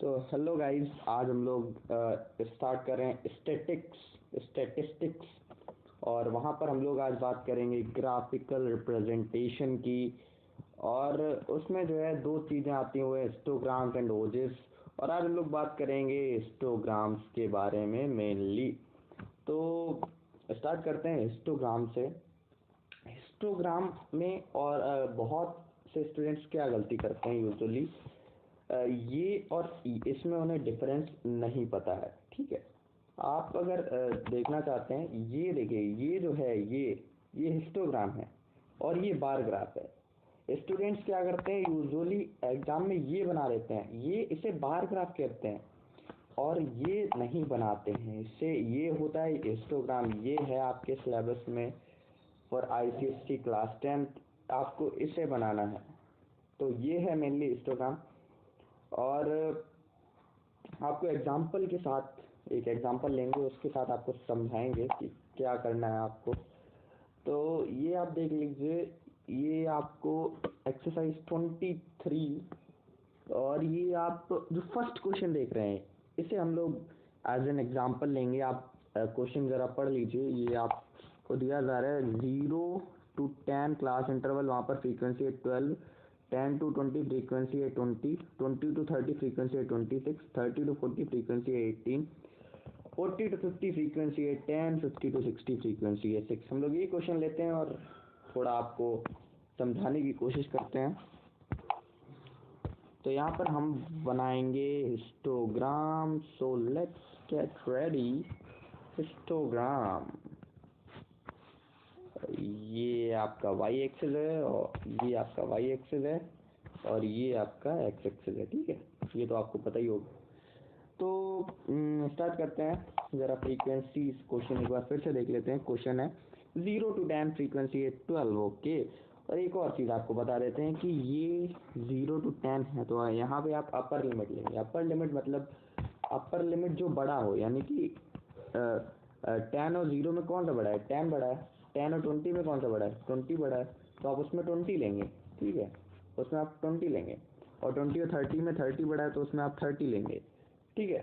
So hello guys, आज हम लोग स्टार्ट कर रहे हैं स्टैटिस्टिक्स और वहाँ पर हम लोग आज बात करेंगे ग्राफिकल रिप्रेजेंटेशन की। और उसमें जो है दो चीज़ें आती हुए हिस्टोग्राम्स एंड ओजेस, और आज हम लोग बात करेंगे हिस्टोग्राम्स के बारे में मेनली। तो स्टार्ट करते हैं हिस्टोग्राम से। हिस्टोग्राम में और बहुत से स्टूडेंट्स क्या गलती करते हैं यूजुअली, ये और इसमें उन्हें डिफरेंस नहीं पता है। ठीक है, आप अगर देखना चाहते हैं, ये देखिए, ये जो है ये हिस्टोग्राम है और ये बार ग्राफ है। स्टूडेंट्स क्या करते हैं यूजुअली एग्जाम में ये बना लेते हैं, ये इसे बार ग्राफ कहते हैं और ये नहीं बनाते हैं। इससे ये होता है हिस्टोग्राम, ये है आपके सिलेबस में फॉर आईसीएससी क्लास 10, आपको इसे बनाना है। तो ये है मेनली हिस्टोग्राम। और आपको एग्जाम्पल के साथ एक एग्जाम्पल लेंगे, उसके साथ आपको समझाएंगे कि क्या करना है आपको। तो ये आप देख लीजिए, ये आपको एक्सरसाइज 23 और ये आप जो फर्स्ट क्वेश्चन देख रहे हैं, इसे हम लोग एज एन एग्जाम्पल लेंगे। आप क्वेश्चन ज़रा पढ़ लीजिए। ये आपको दिया जा रहा है 0 to 10 क्लास इंटरवल, वहाँ पर फ्रीक्वेंसी है 12, 10 to 20 फ्रीक्वेंसी है 20, 20 to 30 फ्रीक्वेंसी है 26, 30 to 40 फ्रीक्वेंसी है 18, 40 to 50 फ्रीक्वेंसी है 10, 50 to 60 फ्रीक्वेंसी है 6। हम लोग ये क्वेश्चन लेते हैं और थोड़ा आपको समझाने की कोशिश करते हैं। तो यहाँ पर हम बनाएंगे histogram. So let's get ready. Histogram, ये आपका वाई एक्सिस है और ये आपका वाई एक्सिस है और ये आपका एक्स एक्सिस है। ठीक है, ये तो आपको पता ही होगा। तो स्टार्ट करते हैं। ज़रा फ्रीक्वेंसी क्वेश्चन एक बार फिर से देख लेते हैं। क्वेश्चन है 0 to 10 फ्रीक्वेंसी है 12। ओके, और एक और चीज़ आपको बता देते हैं कि ये 0 to 10 है, तो यहाँ पे आप अपर लिमिट लेंगे। अपर लिमिट मतलब अपर लिमिट जो बड़ा हो, यानी कि 10 और 0 में कौन सा बड़ा है? 10 बड़ा है। 10 और 20 में कौन सा बड़ा है? 20 बड़ा है, तो आप उसमें 20 लेंगे। ठीक है, उसमें आप 20 लेंगे। और 20 और 30 में 30 बड़ा है, तो उसमें आप 30 लेंगे। ठीक है,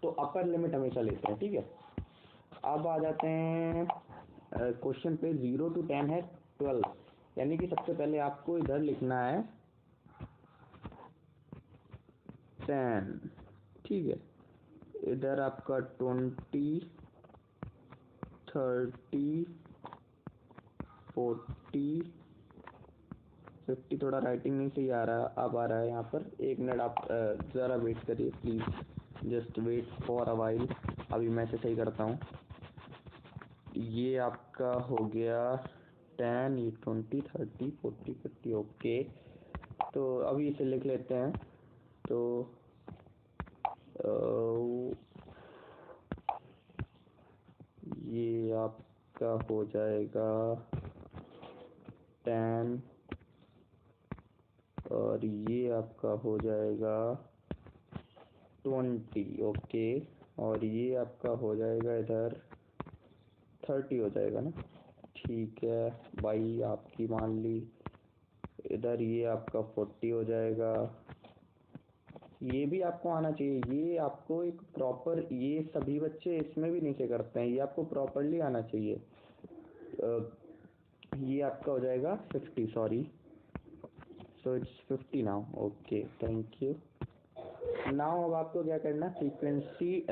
तो अपर लिमिट हमेशा लेते हैं। ठीक है, अब आ जाते हैं क्वेश्चन पे। 0 to 10 है 12, यानी कि सबसे पहले आपको इधर लिखना है 10। ठीक है, इधर आपका 20, 30, 40, 50। थोड़ा राइटिंग नहीं सही आ रहा, अब आ रहा है यहाँ पर। एक मिनट आप ज़रा वेट करिए please, just wait for a while. अभी मैं इसे सही करता हूँ। ये आपका हो गया 10, ये 20, 30, 40, 50। ओके, तो अभी इसे लिख लेते हैं। तो ये आपका हो जाएगा 10 और ये आपका हो जाएगा 20। ओके, और ये आपका हो जाएगा इधर 30 हो जाएगा ना। ठीक है भाई, आपकी मान ली। इधर ये आपका 40 हो जाएगा। ये भी आपको आना चाहिए, ये आपको एक प्रॉपर, ये सभी बच्चे इसमें भी नीचे करते हैं, ये आपको प्रॉपरली आना चाहिए। ये आपका हो जाएगा 50, sorry, so it's 50 now. Okay, thank you. Now अब आपको क्या करना है? फ्रीक्वेंसी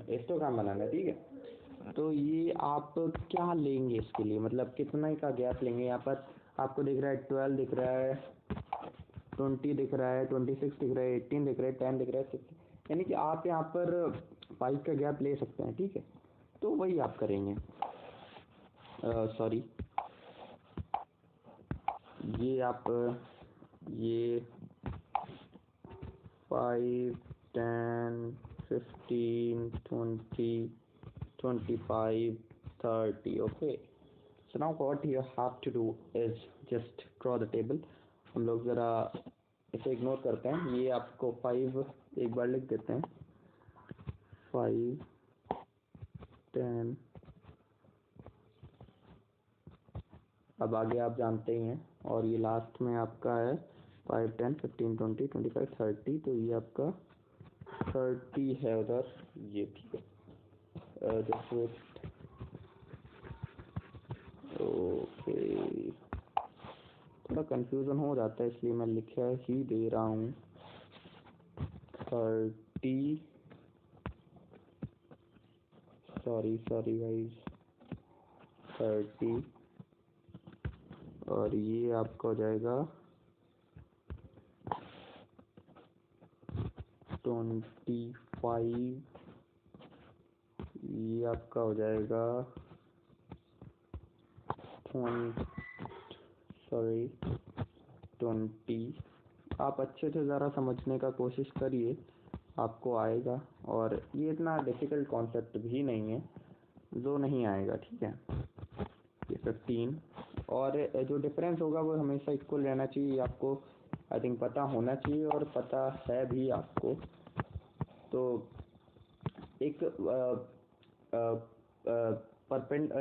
हिस्टोग्राम बनाना है। ठीक है, तो ये आप क्या लेंगे इसके लिए, मतलब कितना का गैप लेंगे? यहाँ पर आपको दिख रहा है 12 दिख रहा है, 20 दिख रहा है, 26 दिख रहा है, 18 दिख रहा है, 10 दिख रहा है, 6, यानी कि आप यहाँ पर 5 का गैप ले सकते हैं। ठीक है, तो वही आप करेंगे। सॉरी, ये आप ये 5, 10, 15, 20, 25, 30. Okay, so now what you have to do is just draw the table. हम लोग ज़रा इसे इग्नोर करते हैं। ये आपको 5 एक बार लिख देते हैं। 5, 10, अब आगे आप जानते ही हैं। और ये लास्ट में आपका है 5, 10, 15, 20, 25, 30, तो ये आपका 30 है उधर, ये ठीक है। जैसे ओके, थोड़ा कंफ्यूजन हो जाता है इसलिए मैं लिखा ही दे रहा हूँ 30, सॉरी गाइस, 30, और ये आपका हो जाएगा 25, ये आपका हो जाएगा 20। आप अच्छे से ज़रा समझने का कोशिश करिए, आपको आएगा। और ये इतना डिफ़िकल्ट कॉन्सेप्ट भी नहीं है जो नहीं आएगा, ठीक है। ये 15, और जो डिफरेंस होगा वो हमेशा इक्वल रहना चाहिए, आपको आई थिंक पता होना चाहिए, और पता है भी आपको। तो एक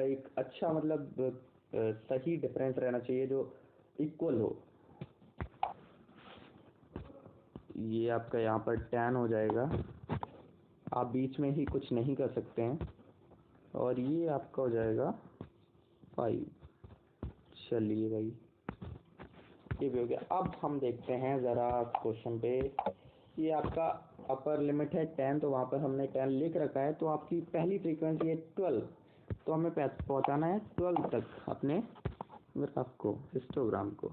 एक अच्छा मतलब सही डिफरेंस रहना चाहिए जो इक्वल हो। ये आपका यहाँ पर 10 हो जाएगा, आप बीच में ही कुछ नहीं कर सकते हैं, और ये आपका हो जाएगा 5। चलिए भाई, ये भी हो गया। अब हम देखते हैं ज़रा क्वेश्चन पे। ये आपका अपर लिमिट है 10, तो वहाँ पर हमने 10 लिख रखा है, तो आपकी पहली फ्रीक्वेंसी है 12, तो हमें पहुँचाना है 12 तक अपने ग्राफ को, हिस्टोग्राम को।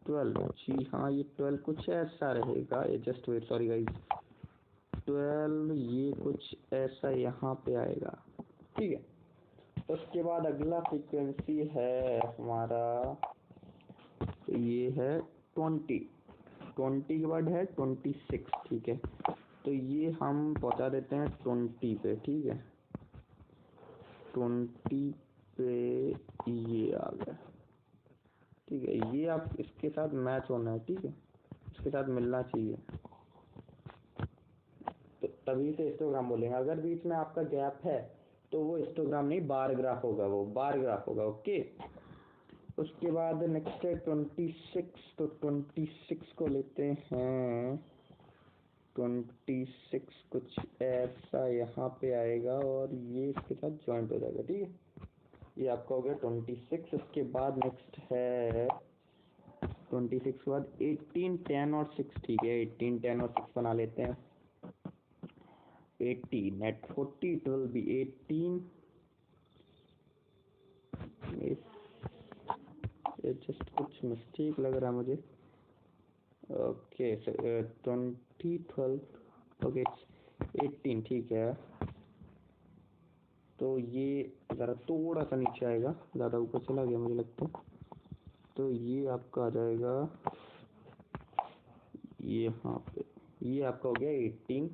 12, जी हाँ, ये 12 कुछ ऐसा रहेगा, ये जस्ट वेट, सॉरी गाइज, 12 ये कुछ ऐसा यहाँ पे आएगा, ठीक है। उसके बाद अगला फ्रीक्वेंसी है हमारा, ये है 20 के बाद है 26, ठीक है। तो ये हम पहुंचा देते हैं 20 पे, ठीक है। 20 पे ये आ गया, ठीक है। ये आप इसके साथ मैच होना है, ठीक है, इसके साथ मिलना चाहिए, तो तभी से हिस्टोग्राम बोलेंगे। अगर बीच में आपका गैप है तो वो हिस्टोग्राम नहीं, बार ग्राफ होगा, वो बार ग्राफ होगा, ओके। उसके बाद नेक्स्ट है 26, तो 26 को लेते हैं, 26 कुछ ऐसा यहाँ पे आएगा, और ये इसके साथ ज्वाइंट हो जाएगा, ठीक है। ये आपका हो गया 26। उसके बाद नेक्स्ट है 26 के बाद 18, 10 और 6, ठीक है। 18, 10 और 6 बना लेते हैं। 18 at 40 it will be 18, ये जस्ट कुछ मिस्टेक लग रहा है मुझे, ओके। 20, 12, ओके, 18, ठीक है। तो ये ज़रा थोड़ा सा नीचे आएगा, ज़्यादा ऊपर चला गया मुझे लगता है, तो ये आपका आ जाएगा ये यहाँ पे, ये आपका हो गया 18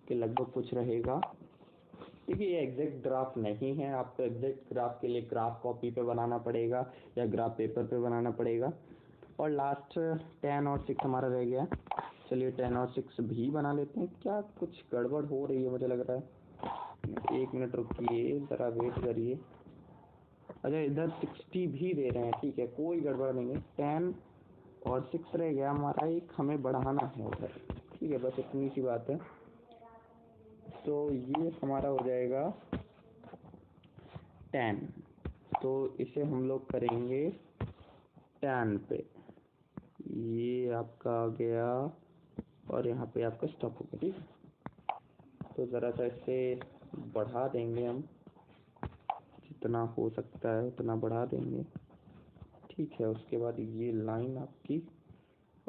के लगभग कुछ रहेगा, ठीक है। ये एग्जैक्ट ग्राफ नहीं है, आपको एग्जैक्ट ग्राफ के लिए ग्राफ कॉपी पे बनाना पड़ेगा या ग्राफ पेपर पे बनाना पड़ेगा। और लास्ट 10 और 6 हमारा रह गया, चलिए 10 और 6 भी बना लेते हैं। क्या कुछ गड़बड़ हो रही है मुझे लग रहा है, 1 मिनट रुकिए, ज़रा वेट करिए। अच्छा, इधर 60 भी दे रहे हैं, ठीक है, कोई गड़बड़ नहीं है। 10 और 6 रह गया हमारा, एक हमें बढ़ाना है उधर, ठीक है, बस इतनी सी बात है। तो ये हमारा हो जाएगा 10, तो इसे हम लोग करेंगे 10 पे, ये आपका आ गया, और यहाँ पे आपका स्टॉप होगा, ठीक है। तो ज़रा सा इसे बढ़ा देंगे हम, जितना हो सकता है उतना बढ़ा देंगे, ठीक है। उसके बाद ये लाइन आपकी,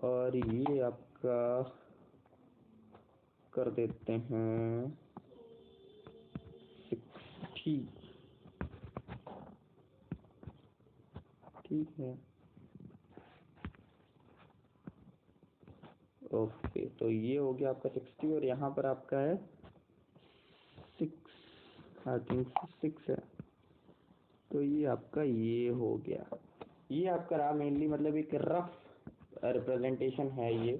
और ये आपका कर देते हैं 60, ठीक है, ओके। तो ये हो गया आपका 60, और यहाँ पर आपका है 6, आई थिंक 6 है, तो ये आपका ये हो गया। ये आपका रहा मेनली, मतलब एक रफ रिप्रेजेंटेशन है ये,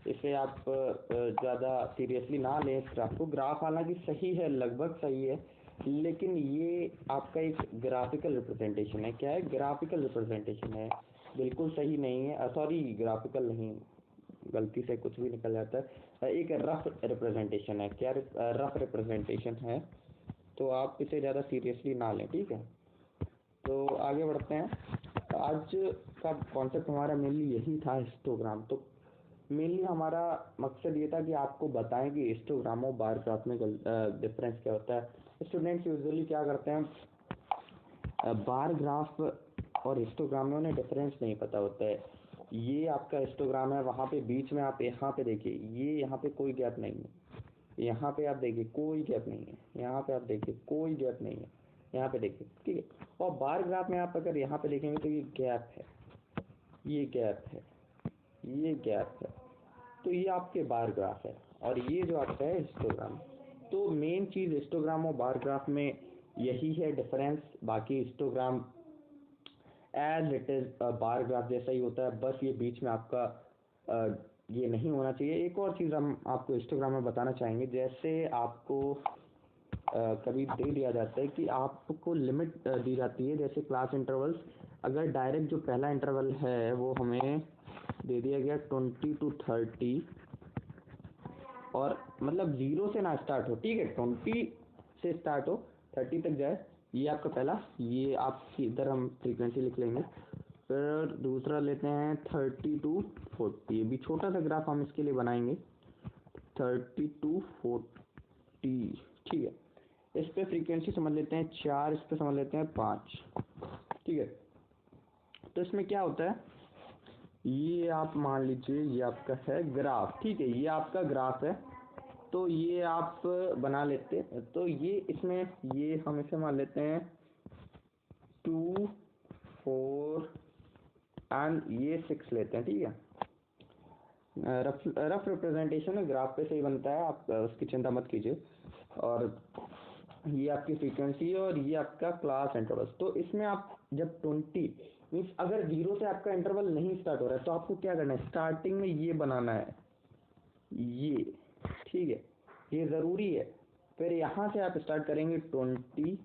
इसे आप ज़्यादा सीरियसली ना लें इस ग्राफ को। ग्राफ हालांकि सही है, लगभग सही है, लेकिन ये आपका एक ग्राफिकल रिप्रेजेंटेशन है। क्या है? ग्राफिकल रिप्रेजेंटेशन है। बिल्कुल सही नहीं है, सॉरी ग्राफिकल नहीं, गलती से कुछ भी निकल जाता है। एक रफ रिप्रेजेंटेशन है, क्या रफ रिप्रेजेंटेशन है, तो आप इसे ज़्यादा सीरियसली ना लें, ठीक है। तो आगे बढ़ते हैं। आज का कॉन्सेप्ट हमारा मेनली यही था, हिस्टोग्राम। तो मेनली हमारा मकसद ये था कि आपको बताएं कि हिस्टोग्राम और बार ग्राफ में डिफरेंस क्या होता है। स्टूडेंट्स यूजुअली क्या करते हैं, बार ग्राफ और हिस्टोग्राम में उन्हें डिफरेंस नहीं पता होता है। ये आपका हिस्टोग्राम है, वहाँ पे बीच में आप यहाँ पे देखिए, ये यहाँ पे कोई गैप नहीं है, यहाँ पे आप देखिए कोई गैप नहीं है, यहाँ पे आप देखिए कोई गैप नहीं है, यहाँ पे देखिए, ठीक है। और बार ग्राफ में आप अगर यहाँ पे देखेंगे तो ये गैप है, ये गैप है, ये गैप है, तो ये आपके बार ग्राफ है। और ये जो आपका है हिस्टोग्राम। तो मेन चीज़ हिस्टोग्राम और बार ग्राफ में यही है डिफरेंस। बाकी histogram as it is bar graph जैसा ही होता है, बस ये बीच में आपका ये नहीं होना चाहिए। एक और चीज़ हम आपको हिस्टोग्राम में बताना चाहेंगे, जैसे आपको कभी दे दिया जाता है कि आपको लिमिट दी जाती है, जैसे क्लास इंटरवल्स। अगर डायरेक्ट जो पहला इंटरवल है वो हमें दे दिया गया 20 to 30, और मतलब 0 से ना स्टार्ट हो, ठीक है, 20 से स्टार्ट हो 30 तक जाए, ये आपका पहला, ये आप इधर हम फ्रीक्वेंसी लिख लेंगे। फिर दूसरा लेते हैं 30 to 40, ये भी छोटा सा ग्राफ हम इसके लिए बनाएंगे, 30 to 40, ठीक है। इस पे फ्रीक्वेंसी समझ लेते हैं 4, इस पे समझ लेते हैं 5, ठीक है। तो इसमें क्या होता है, ये आप मान लीजिए ये आपका है ग्राफ, ठीक है, ये आपका ग्राफ है। तो ये आप बना लेते हैं, तो ये इसमें ये हम इसे मान लेते हैं 2, 4 एंड ये 6 लेते हैं, ठीक है। रफ रिप्रेजेंटेशन है, ग्राफ पे सही बनता है, आप उसकी चिंता मत कीजिए। और ये आपकी फ्रीक्वेंसी है और ये आपका क्लास इंटरवल। तो इसमें आप जब 20 मीन्स अगर 0 से आपका इंटरवल नहीं स्टार्ट हो रहा है, तो आपको क्या करना है, स्टार्टिंग में ये बनाना है, ये, ठीक है, ये ज़रूरी है। फिर यहाँ से आप स्टार्ट करेंगे 20,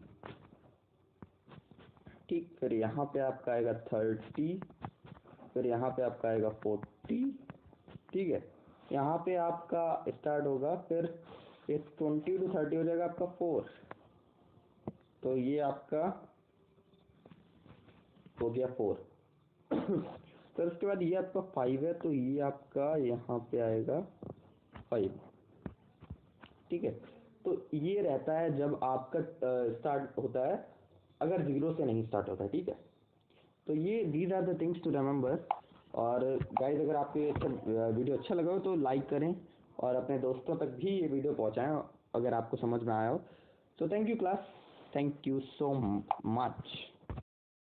ठीक, फिर यहाँ पे आपका आएगा 30, फिर यहाँ पे आपका आएगा 40, ठीक है। यहाँ पे आपका स्टार्ट होगा, फिर ये 20 to 30 हो जाएगा आपका 4, तो ये आपका हो गया 4। फिर उसके बाद ये आपका 5 है, तो ये आपका यहाँ पे आएगा 5, ठीक है। तो ये रहता है जब आपका स्टार्ट होता है, अगर 0 से नहीं स्टार्ट होता है, ठीक है। तो ये these are the things to remember. और गाइस, अगर आपको ये वीडियो अच्छा लगा हो तो लाइक करें और अपने दोस्तों तक भी ये वीडियो पहुंचाएं अगर आपको समझ में आया हो। तो thank you class, thank you so much.